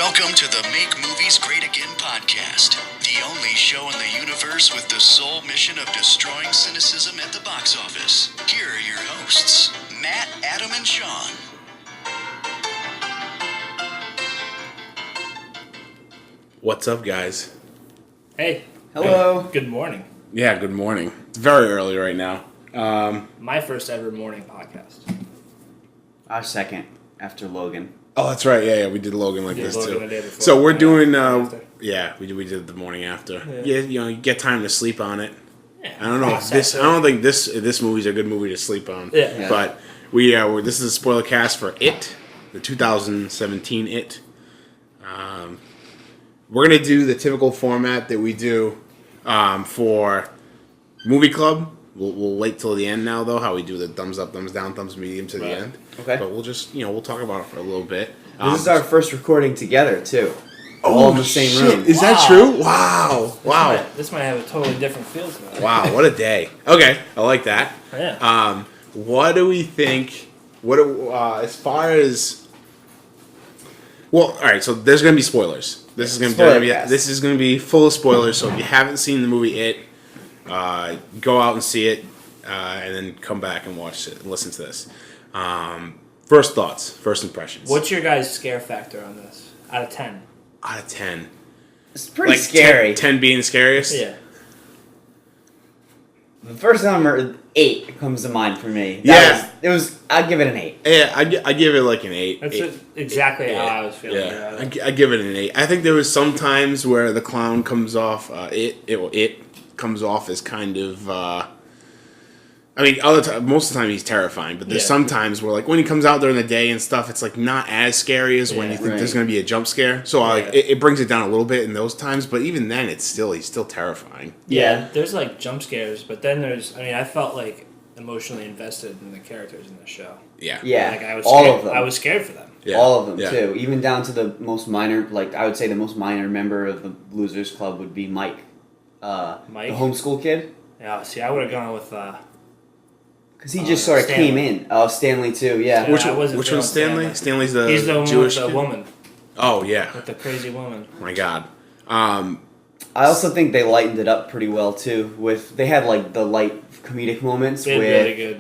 Welcome to the Make Movies Great Again podcast, the only show in the universe with the sole mission of destroying cynicism at the box office. Here are your hosts, Matt, Adam, and Sean. What's up, guys? Hey. Hello. Good morning. Yeah, good morning. It's very early right now. My first ever morning podcast. Our second after Logan. Oh, that's right. Yeah, we did Logan like this Logan too. the day before. So we're doing. After. We did the morning after. Yeah. You get time to sleep on it. Yeah, I don't know if this. I don't think this movie's a good movie to sleep on. Yeah. But we're this is a spoiler cast for It, the 2017 It. We're gonna do the typical format that we do for movie club. We'll wait till the end now, though. How we do the thumbs up, thumbs down, thumbs medium to the end. Okay. But we'll just we'll talk about it for a little bit. This is our first recording together too. All in the same room. Is that true? Wow. This might have a totally different feel to it. Wow, what a day. Okay, I like that. Yeah. What do we think? As far as all right. So there's gonna be spoilers. This is gonna be full of spoilers. So if you haven't seen the movie It, go out and see it, and then come back and watch it and listen to this. First thoughts, first impressions. What's your guys' scare factor on this? Out of 10? Out of 10? It's pretty scary. 10 being the scariest? Yeah. The first number 8 comes to mind for me. I'd give it an 8. Yeah, I give it like an 8. That's exactly how I was feeling. Yeah, I give it an 8. I think there was some times where the clown comes off. It comes off as kind of. Most of the time he's terrifying, but there's some times where, like, when he comes out during the day and stuff, it's like not as scary as when you think there's going to be a jump scare. So it brings it down a little bit in those times, but even then, he's still terrifying. Yeah, there's like jump scares, but then I felt like emotionally invested in the characters in the show. Yeah. Like I was all scared. of them. I was scared for them. Yeah. All of them Yeah. too, even down to the most minor. Like I would say, the most minor member of the Losers Club would be Mike. Mike? The homeschool kid. Yeah. See, I would have gone with. Because he just sort of came in. Oh, Stanley too. Yeah. Which I wasn't one's feeling Stanley? Stanley's the He's the one Jewish with the kid? woman. Oh yeah. With the crazy woman. My God. I also think they lightened it up pretty well too. They had like the light comedic moments They with had really good,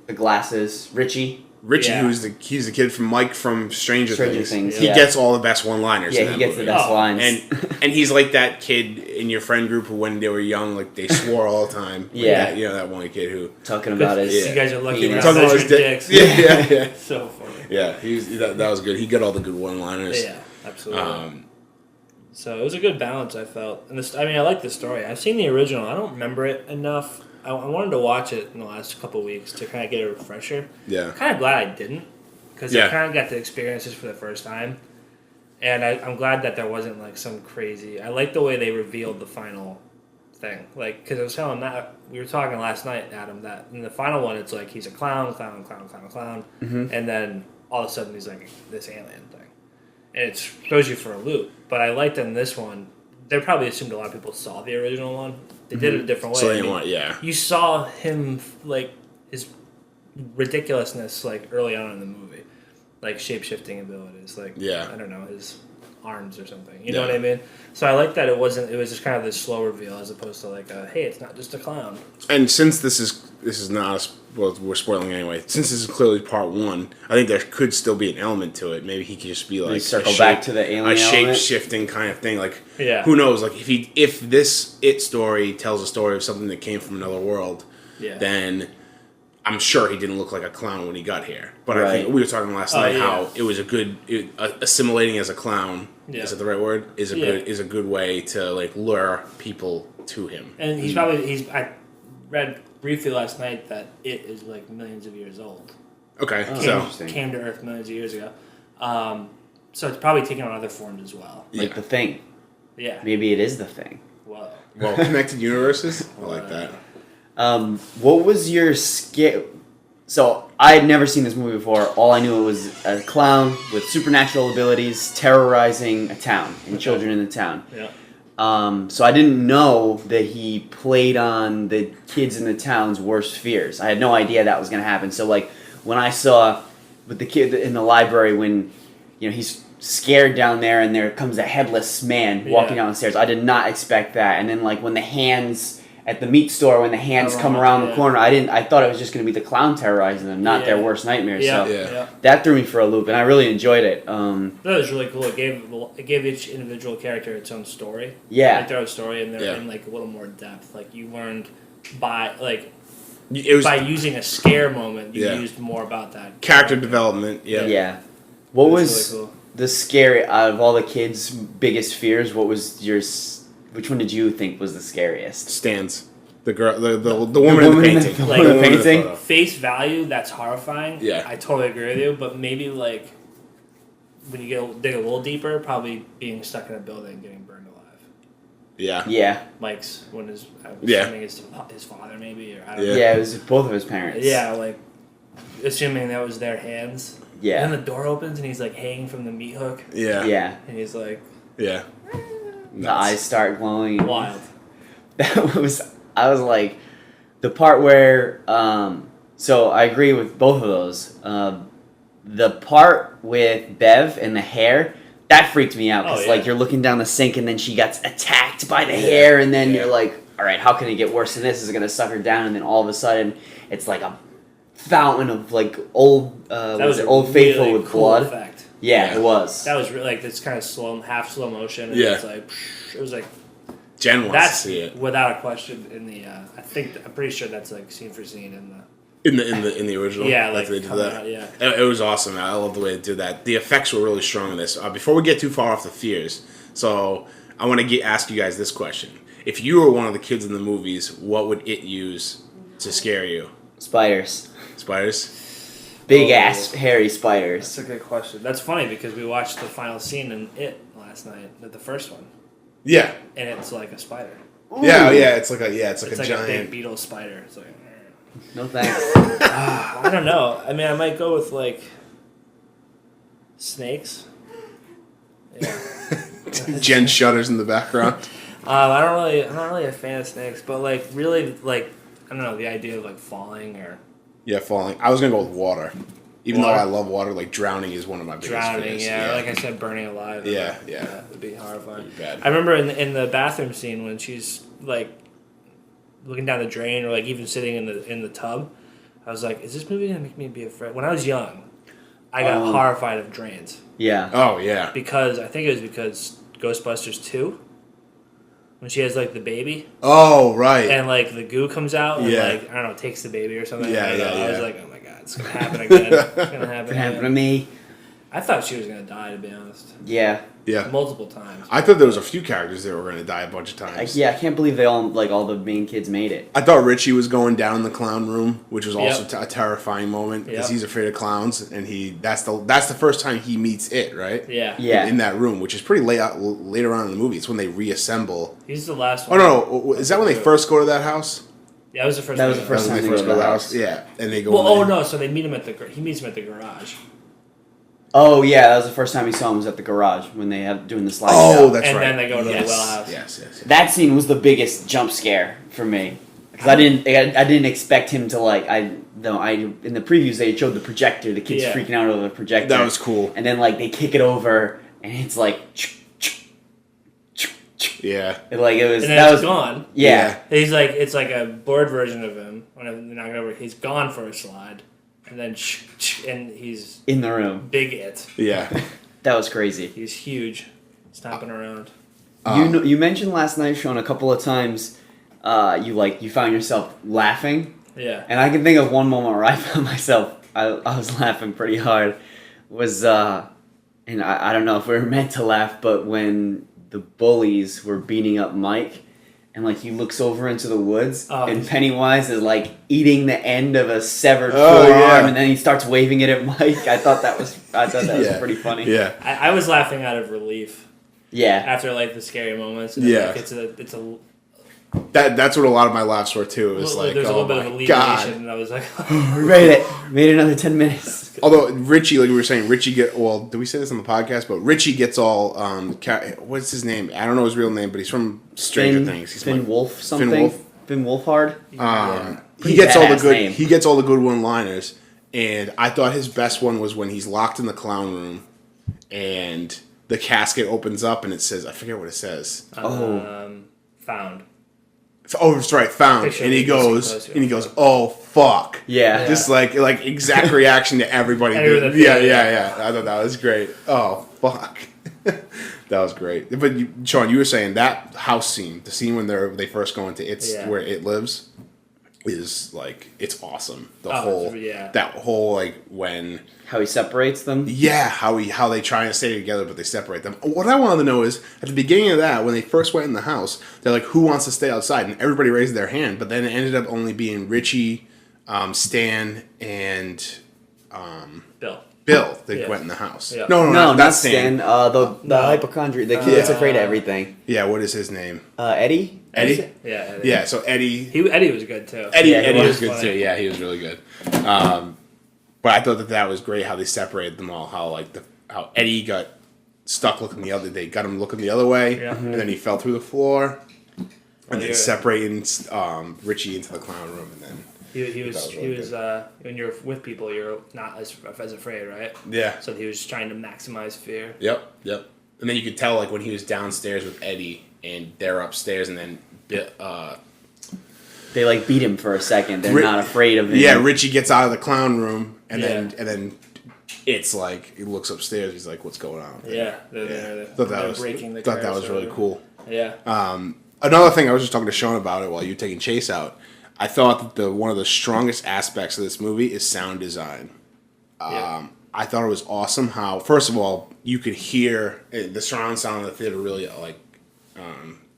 the glasses, Ritchie. Ritchie, he's the kid from Mike from Stranger Things. He Yeah. gets all the best one-liners. Yeah, in he that gets movie. the best lines. And he's like that kid in your friend group who, when they were young, like they swore all the time. Like Yeah. that one kid who Talking about his. You guys are lucky penis. to talking have about his dicks. Yeah. So funny. Yeah, that was good. He got all the good one-liners. Yeah, absolutely. So it was a good balance, I felt. And I like the story. I've seen the original. I don't remember it enough. I wanted to watch it in the last couple of weeks to kind of get a refresher. Yeah. I'm kind of glad I didn't. Because I kind of got to experience this for the first time. And I'm glad that there wasn't like some crazy... I like the way they revealed the final thing. Like, because I was telling Matt, we were talking last night, Adam, that in the final one, it's like he's a clown. Mm-hmm. And then all of a sudden he's like this alien thing. And it throws you for a loop. But I liked in this one, they probably assumed a lot of people saw the original one. They did it a different way. So they didn't want, You saw him, like, his ridiculousness, like, early on in the movie. Like, shape-shifting abilities. Like, I don't know, his arms or something. You know what I mean? So I like that it was just kind of this slow reveal as opposed to, like, hey, it's not just a clown. And since this is not we're spoiling anyway. Since this is clearly part 1, I think there could still be an element to it. Maybe he could just be like circle back to the alien shape shifting kind of thing. Like, who knows? Like, if this It story tells a story of something that came from another world, then I'm sure he didn't look like a clown when he got here. But I think we were talking last night how it was assimilating as a clown. Is it the right word? Is a good way to like lure people to him. And I read briefly last night that it is like millions of years old. Okay, Came to Earth millions of years ago. So it's probably taken on other forms as well. Like the Thing. Yeah. Maybe it is the Thing. Whoa. Well, connected universes. I like that. What was your scare? So I had never seen this movie before. All I knew it was a clown with supernatural abilities terrorizing a town and children in the town. Yeah. So I didn't know that he played on the kids in the town's worst fears. I had no idea that was going to happen. So like when I saw with the kid in the library when he's scared down there, and there comes a headless man walking down the stairs. I did not expect that. And then like when the hands at the meat store, when the hands come around the corner, I thought it was just going to be the clown terrorizing them, not their worst nightmare. So that threw me for a loop, and I really enjoyed it. That was really cool. It gave each individual character its own story. Yeah, like their own story, and they're in like a little more depth. Like you learned by using a scare moment, you used more about that character development. Yeah. What was really cool. The scary out of all the kids' biggest fears? What was yours? Which one did you think was the scariest? Stan's. The girl, the woman in the painting. The woman in the painting? Face value, that's horrifying. Yeah. I totally agree with you, but maybe like when you dig a little deeper, probably being stuck in a building getting burned alive. Yeah. Yeah. Mike's when assuming his father maybe, or I don't know. Yeah, it was both of his parents. Yeah, like assuming that was their hands. Yeah. And then the door opens and he's like hanging from the meat hook. Yeah. Yeah. And he's like, yeah. The eyes start glowing. Wild. I was like, the part where, so I agree with both of those. The part with Bev and the hair, that freaked me out. Because, like, you're looking down the sink and then she gets attacked by the hair. And then you're like, all right, how can it get worse than this? Is it going to suck her down? And then all of a sudden, it's like a fountain of, like, Old Faithful with cool blood. Effect. Yeah, it was. That was really, like, this kind of half slow motion. And it was like, Jen wants to see it without a question in the. I'm pretty sure that's like scene for scene in the original. Yeah, like they did that. Out, yeah, it was awesome. I love the way they did that. The effects were really strong in this. Before we get too far off the fears, so I want to ask you guys this question: if you were one of the kids in the movies, what would it use to scare you? Spiders. Spiders. Big ass hairy spiders. That's a good question. That's funny because we watched the final scene in It last night, the first one. Yeah. And it's like a spider. Ooh. Yeah, it's like a like giant a big beetle spider. It's like no thanks. I don't know. I mean, I might go with like snakes. Yeah. Jen shudders in the background. I'm not really a fan of snakes, but like really like I don't know, the idea of like falling or falling. I was gonna go with water. Even though I love water, like drowning is one of my biggest fears. Yeah, like I said, burning alive. Yeah. It'd be horrifying. It'd be bad. I remember in the bathroom scene when she's like looking down the drain or like even sitting in the tub, I was like, is this movie gonna make me be afraid? When I was young, I got horrified of drains. Yeah. Oh yeah. Because I think it was because Ghostbusters 2. When she has, like, the baby. Oh, right. And, like, the goo comes out and, like, I don't know, takes the baby or something. Yeah. I was like, oh, my God, it's going to happen again. It's going to happen again. To me. I thought she was going to die, to be honest. Yeah. Yeah. Multiple times. I thought there was a few characters that were going to die a bunch of times. I can't believe all the main kids made it. I thought Ritchie was going down in the clown room, which was also a terrifying moment because he's afraid of clowns, and that's the first time he meets it, right? Yeah. Yeah. In that room, which is pretty later on in the movie. It's when they reassemble. He's the last one. Oh no! Is that when they first go to that house? Yeah, that was the first. That was the first time they go to the house. Yeah, and they go. Well, no. So they meet him he meets him at the garage. Oh yeah, that was the first time he saw him was at the garage when they have doing the slide. Oh, that's right. right. And then they go to the well house. Yes. That scene was the biggest jump scare for me because I didn't expect him to in the previews they showed the projector, the kids freaking out over the projector. That was cool. And then they kick it over and it's like. Yeah. It was. And then it's gone. Yeah. He's like it's like a blurred version of him. When they're not over, he's gone for a slide. And then, and he's in the room. Big it. Yeah. That was crazy. He's huge, stomping around. You mentioned last night, Sean, a couple of times. You found yourself laughing. Yeah. And I can think of one moment where I found myself. I was laughing pretty hard. And I don't know if we were meant to laugh, but when the bullies were beating up Mike. And he looks over into the woods, and Pennywise is eating the end of a severed forearm, and then he starts waving it at Mike. I thought that was pretty funny. Yeah, I was laughing out of relief. Yeah, after the scary moments. And it's a. That's what a lot of my laughs were too. It was there's a little bit of alleviation, and I was like, we made it. Made another 10 minutes. Although Ritchie, like we were saying, did we say this on the podcast? But Ritchie gets all what's his name? I don't know his real name, but he's from Stranger Things. He's Finn Wolf something. Finn Wolfhard. He gets all the good. Name. He gets all the good one-liners, and I thought his best one was when he's locked in the clown room, and the casket opens up and it says, I forget what it says. Found. Oh, that's right, found. And he goes, oh fuck. Yeah. Just like exact reaction to everybody. Yeah. I thought that was great. Oh fuck. That was great. But Sean, you were saying that house scene, the scene when they first go into where it lives, is like, it's awesome. That whole like when how he separates them. Yeah, how they try to stay together but they separate them. What I wanted to know is at the beginning of that, when they first went in the house, they're like, who wants to stay outside? And everybody raised their hand, but then it ended up only being Ritchie, Stan, and Bill that went in the house. Yeah. No, not Stan. The hypochondriac, the kid that's afraid of everything. Yeah, what is his name? Eddie? Eddie? Yeah, Eddie. Yeah, so Eddie... Eddie was good, too. Eddie was good, too. Yeah, he was really good. But I thought that was great how they separated them all. How Eddie got stuck looking the other... They got him looking the other way, and then he fell through the floor. And then separating Ritchie into the clown room, and then... He was when you're with people, you're not as afraid, right? Yeah. So he was trying to maximize fear. Yep. And then you could tell, like, when he was downstairs with Eddie, and they're upstairs, and then they like beat him for a second. They're not afraid of him. Yeah, Ritchie gets out of the clown room, and then it's like he looks upstairs. He's like, "What's going on?" Yeah, thought that was really cool. Yeah. Another thing, I was just talking to Sean about it while you were taking Chase out. I thought that one of the strongest aspects of this movie is sound design. I thought it was awesome how, first of all, you could hear the surround sound of the theater really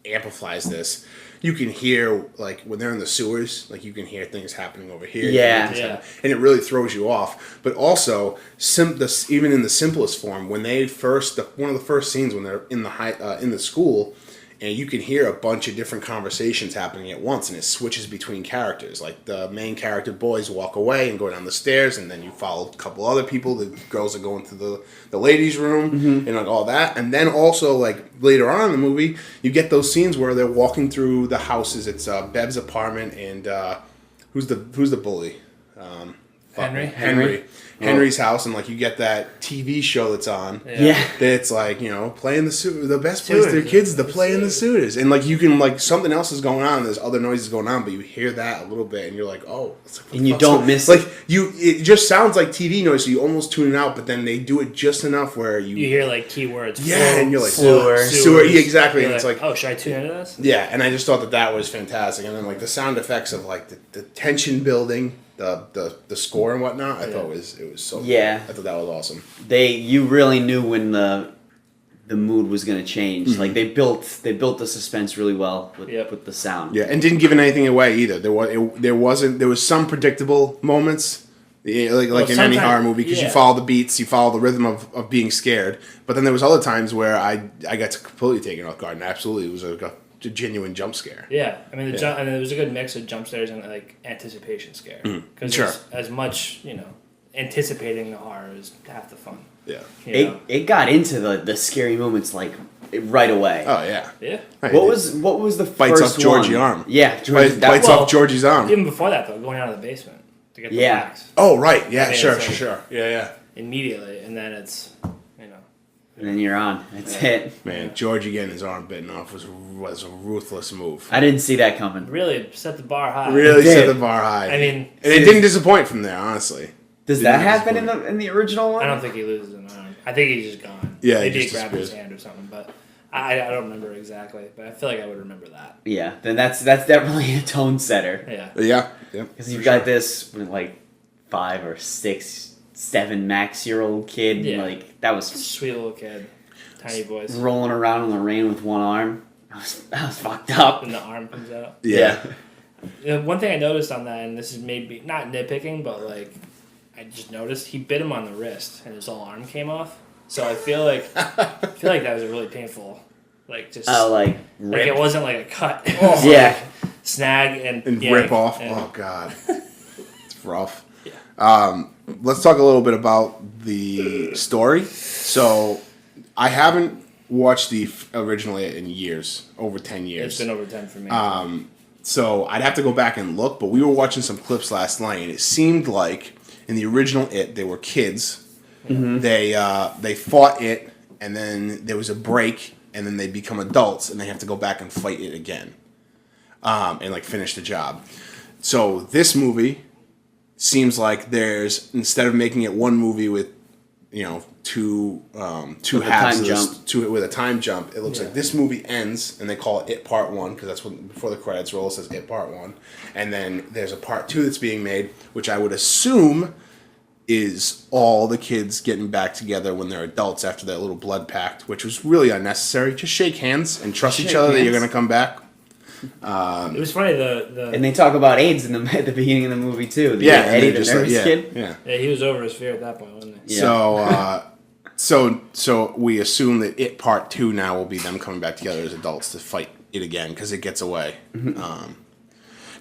amplifies this. You can hear, like, when they're in the sewers, like, you can hear things happening over here. Yeah. And it really throws you off. But also, even in the simplest form, when they one of the first scenes when they're in the school, and you can hear a bunch of different conversations happening at once, and it switches between characters. Like, the main character boys walk away and go down the stairs, and then you follow a couple other people. The girls are going to the ladies' room, and like all that. And then also, like, later on in the movie, you get those scenes where they're walking through the houses. It's Bev's apartment, and who's the bully? Henry's house, and like you get that TV show that's on. Yeah. That's like, playing the best place their kids to play in the suitors, and like you can, like, something else is going on. There's other noises going on, but you hear that a little bit, and you're like, oh, and you don't miss like it just sounds like TV noise, so you almost tune it out. But then they do it just enough where you hear like keywords. Yeah, and you're like sewer. Yeah, exactly. And it's like, oh, should I tune into this? Yeah, and I just thought that was fantastic, and then like the sound effects of like the tension building. The score and whatnot, I thought it was so cool. I thought that was awesome. You really knew when the mood was going to change. Mm-hmm. Like they built the suspense really well with the sound. Yeah, and didn't give anything away either. There was some predictable moments, like in any horror movie, because you follow the beats, you follow the rhythm of being scared. But then there was other times where I got completely taken off guard, and absolutely it was a genuine jump scare. Yeah, I mean, it was a good mix of jump scares and like anticipation scare. Because as much anticipating the horror is half the fun. Yeah, it got into the scary moments like right away. Oh yeah. Right. What was the bites first off Georgie's one? arm? Yeah, bites off Georgie's arm. Even before that though, going out of the basement to get the wax. Oh right, yeah, sure. Yeah. Immediately, and then it's. And then you're on. That's it. Man, Georgie getting his arm bitten off was a ruthless move. I didn't see that coming. Really set the bar high. Set the bar high. I mean, and it didn't disappoint from there, honestly. Does that happen in the original one? I don't think he loses an arm. I think he's just gone. Yeah, maybe he grabbed his hand or something, but I don't remember exactly. But I feel like I would remember that. Yeah, then that's definitely a tone setter. Yeah. Because you've got this like 5 or 6. 7-max-year-old kid, like that was sweet little kid, tiny voice, rolling around in the rain with one arm. That was fucked up. And the arm comes out. Yeah. One thing I noticed on that, and this is maybe not nitpicking, but like I just noticed he bit him on the wrist, and his whole arm came off. So I feel like that was a really painful, like just like it wasn't like a cut. Like snag and rip off. Oh god, it's rough. Let's talk a little bit about the story. So, I haven't watched the original in years, over 10 years. It's been over 10 for me. So, I'd have to go back and look, but we were watching some clips last night, and it seemed like in the original It, they were kids, Mm-hmm. They fought it, and then there was a break, and then they become adults, and they have to go back and fight it again, and like finish the job. So this movie seems like there's, instead of making it one movie with, two halves with a time jump, it looks like this movie ends and they call it Part 1, because that's when, before the credits roll, it says It Part 1, and then there's a Part 2 that's being made, which I would assume is all the kids getting back together when they're adults after that little blood pact, which was really unnecessary. Just shake hands and trust each other that you're going to come back. It was funny, and they talk about AIDS at the beginning of the movie too. Eddie, the nervous kid. Yeah, he was over his fear at that point, wasn't he? Yeah. So we assume that It Part 2 now will be them coming back together as adults to fight it again, because it gets away. Mm-hmm.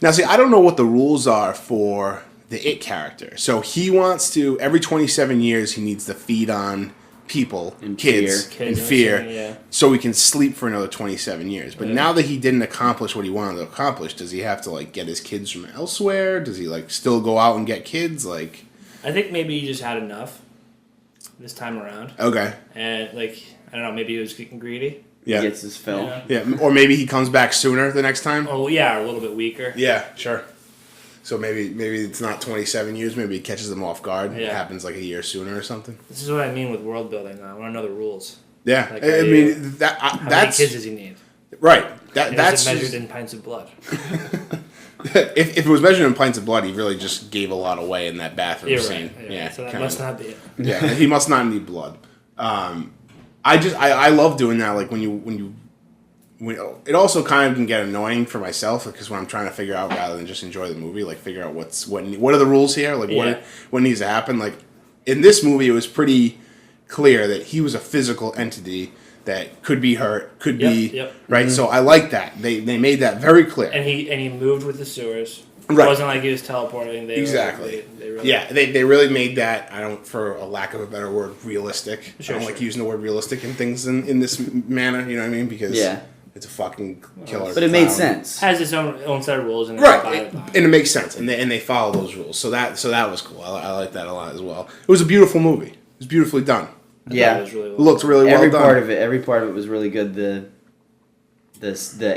Now, see, I don't know what the rules are for the It character. So he wants to, every 27 years, he needs to feed on people, kids in fear, so he can sleep for another 27 years. But now that he didn't accomplish what he wanted to accomplish, does he have to like get his kids from elsewhere? Does he like still go out and get kids? Like, I think maybe he just had enough this time around. Okay. And like, I don't know, maybe he was getting greedy. Yeah. He gets his fill. Yeah, or maybe he comes back sooner the next time. Oh yeah, or a little bit weaker. Yeah, sure. So maybe it's not 27 years. Maybe it catches them off guard. Yeah. It happens like a year sooner or something. This is what I mean with world building. I want to know the rules. Yeah, like, I mean that's how many kids does he need? Right. That's measured in pints of blood. if it was measured in pints of blood, he really just gave a lot away in that bathroom scene. Right. Yeah, so that must not be it. Yeah, he must not need blood. I love doing that. Like when it also kind of can get annoying for myself, because when I'm trying to figure out, rather than just enjoy the movie, like figure out what are the rules here, like what needs to happen. Like in this movie, it was pretty clear that he was a physical entity that could be hurt, right. Mm-hmm. So I like that they made that very clear. And he moved with the sewers. Right. It wasn't like he was teleporting. Exactly. They really made that, for a lack of a better word, realistic. I don't like using the word realistic in things in this manner. You know what I mean? Because it's a fucking killer. But it made sense. Has its own set of rules, and and it makes sense, and they follow those rules. So that was cool. I like that a lot as well. It was a beautiful movie. It was beautifully done. It looked really well done. Every part of it was really good. The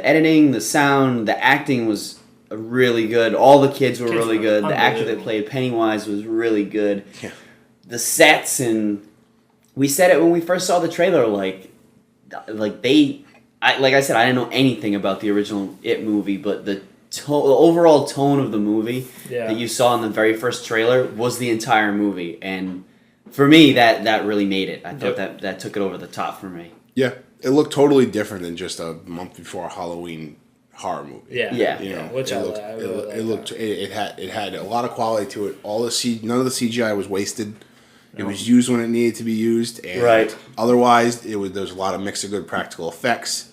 editing, the sound, the acting was really good. All the kids were really good. The actor that played Pennywise was really good. Yeah. The sets, and we said it when we first saw the trailer. Like I said, I didn't know anything about the original It movie, but the overall tone of the movie that you saw in the very first trailer was the entire movie, and for me, that really made it. I thought that took it over the top for me. Yeah, it looked totally different than just a month before Halloween horror movie. Yeah. Which it had a lot of quality to it. None of the CGI was wasted. It was used when it needed to be used, and otherwise, there was a lot of mix of good practical effects.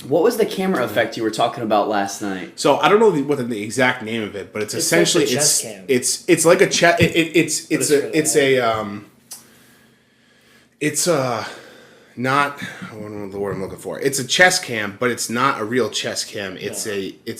What was the camera effect you were talking about last night? So I don't know what the exact name of it, but it's essentially like chest cam. It's like a chest. It's not, I don't know the word I'm looking for. It's a chest cam, but it's not a real chest cam. It's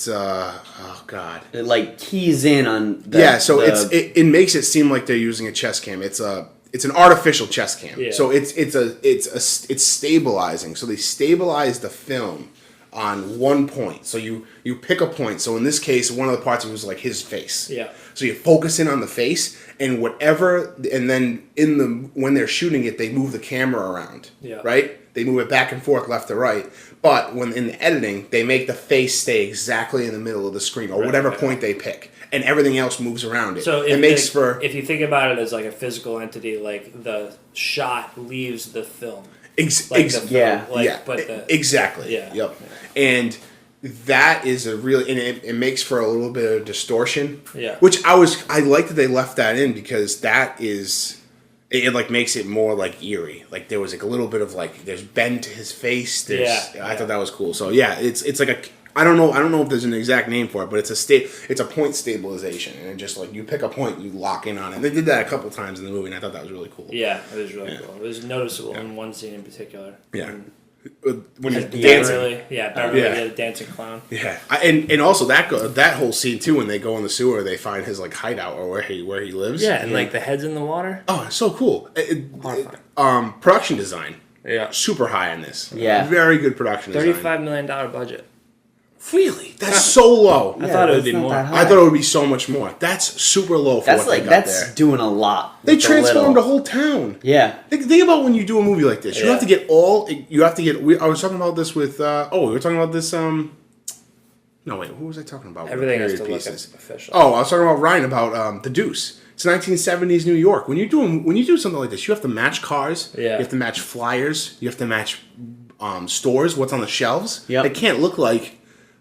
oh god. It like keys in on it makes it seem like they're using a chest cam. It's an artificial chest cam. Yeah. So it's stabilizing. So they stabilize the film on one point. So you pick a point. So in this case, one of the parts was like his face. Yeah. So you focus in on the face, and then when they're shooting it, they move the camera around. Yeah. Right? They move it back and forth, left to right. But when in the editing, they make the face stay exactly in the middle of the screen, or whatever point they pick, and everything else moves around it. So if you think about it as like a physical entity, like the shot leaves the film. Exactly. Yeah. Yep. And that is it makes for a little bit of distortion. Yeah. Which I like that they left that in, because that is, it like makes it more like eerie. Like there was like a little bit of like, there's bend to his face. I thought that was cool. So yeah, it's like I don't know if there's an exact name for it, but it's a point stabilization, and just like you pick a point, you lock in on it. And they did that a couple times in the movie, and I thought that was really cool. Yeah, it was really cool. It was noticeable in one scene in particular. Yeah. when he's dancing. Beverly the dancing clown. Yeah, and also that whole scene too when they go in the sewer, they find his like hideout or where he lives. Yeah, and like the head's in the water. Oh, it's so cool. Production design. Yeah, super high on this. Yeah, very good production design. $35 million budget. Really? That's so low. I thought it would be more. I thought it would be so much more. That's super low for what they got that's there. Doing a lot. They transformed the whole town. Yeah. Think about when you do a movie like this. You have to get I was talking about this with, we were talking about this, no, wait, who was I talking about? Everything has to look official. Oh, I was talking about Ryan about The Deuce. It's 1970s New York. When you do something like this, you have to match cars. Yeah. You have to match flyers. You have to match stores, what's on the shelves. Yep. They can't look like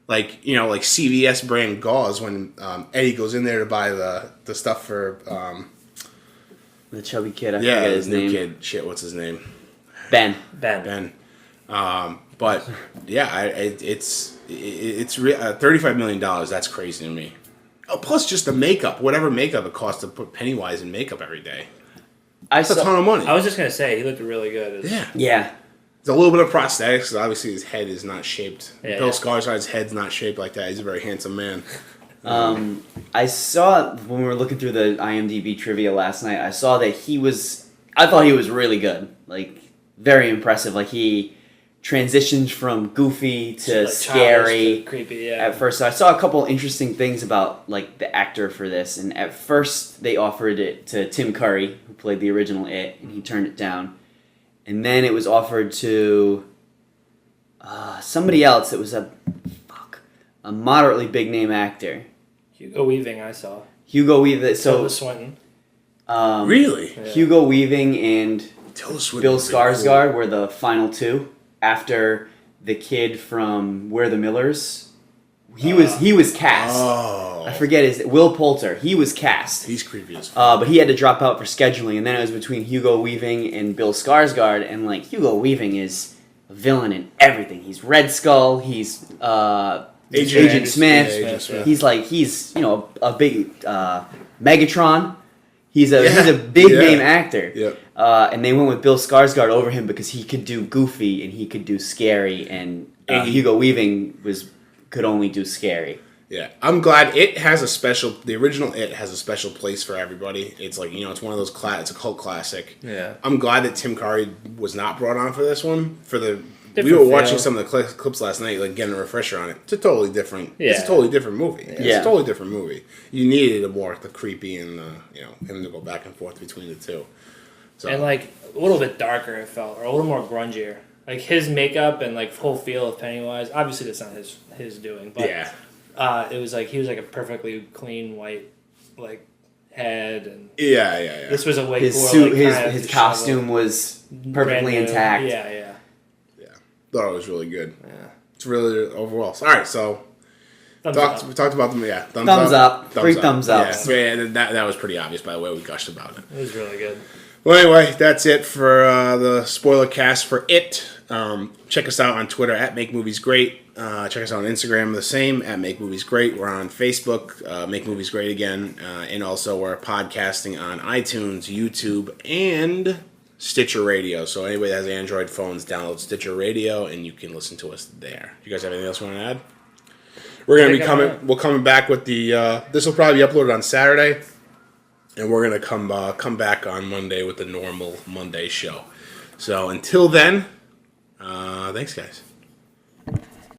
CVS brand gauze when Eddie goes in there to buy the stuff for the chubby kid. I forget his name. Kid. Shit, what's his name? Ben. But yeah, it's $35 million. That's crazy to me. Oh, plus just the makeup, whatever makeup it costs to put Pennywise in makeup every day. That's a ton of money. I was just gonna say he looked really good. Yeah. There's a little bit of prosthetics because obviously his head is not shaped. Yeah, Bill Skarsgård's head's not shaped like that. He's a very handsome man. I saw when we were looking through the IMDb trivia last night. I saw that I thought he was really good. Like very impressive. Like he transitioned from goofy to scary, to creepy. Yeah. At first, so I saw a couple interesting things about like the actor for this. And at first, they offered it to Tim Curry, who played the original It, and he turned it down. And then it was offered to somebody else that was a moderately big name actor. Hugo Weaving, I saw. Hugo Weaving. Tilda Swinton. Really? Yeah. Hugo Weaving and Bill Skarsgård cool. were the final two after the kid from We're the Millers. He was cast. Oh. I forget Will Poulter. He was cast. He's creepy as fuck. But he had to drop out for scheduling, and then it was between Hugo Weaving and Bill Skarsgård, and like Hugo Weaving is a villain in everything. He's Red Skull. He's Agent Smith. Yeah, Agent Smith. He's a big Megatron. He's a big name actor. Yep. And they went with Bill Skarsgård over him because he could do goofy and he could do scary, and Hugo Weaving could only do scary. Yeah, I'm glad the original It has a special place for everybody. It's like, it's one of those it's a cult classic. Yeah. I'm glad that Tim Curry was not brought on for this one. We were watching some of the clips last night, like getting a refresher on it. It's a totally different movie. It's a totally different movie. You needed the creepy and him to go back and forth between the two. So. And like a little bit darker it felt, or a little more grungier. Like his makeup and like whole feel of Pennywise. Obviously, that's not his doing, but it was like he was like a perfectly clean white like head, and this was a way his cooler, suit, like, his costume was perfectly intact. Yeah. Thought it was really good. Yeah, it's really overall. All right, so we talked about them. Yeah, thumbs up. Three thumbs up. Yeah, that was pretty obvious by the way we gushed about it. It was really good. Well, anyway, that's it for the Spoilercast for It. Check us out on Twitter at Make Movies Great. Check us out on Instagram, the same, at Make Movies Great. We're on Facebook, Make Movies Great again. And also we're podcasting on iTunes, YouTube, and Stitcher Radio. So anybody that has Android phones, download Stitcher Radio, and you can listen to us there. You guys have anything else you want to add? We're going to be coming back with this will probably be uploaded on Saturday. And we're going to come back on Monday with the normal Monday show. So until then, thanks, guys.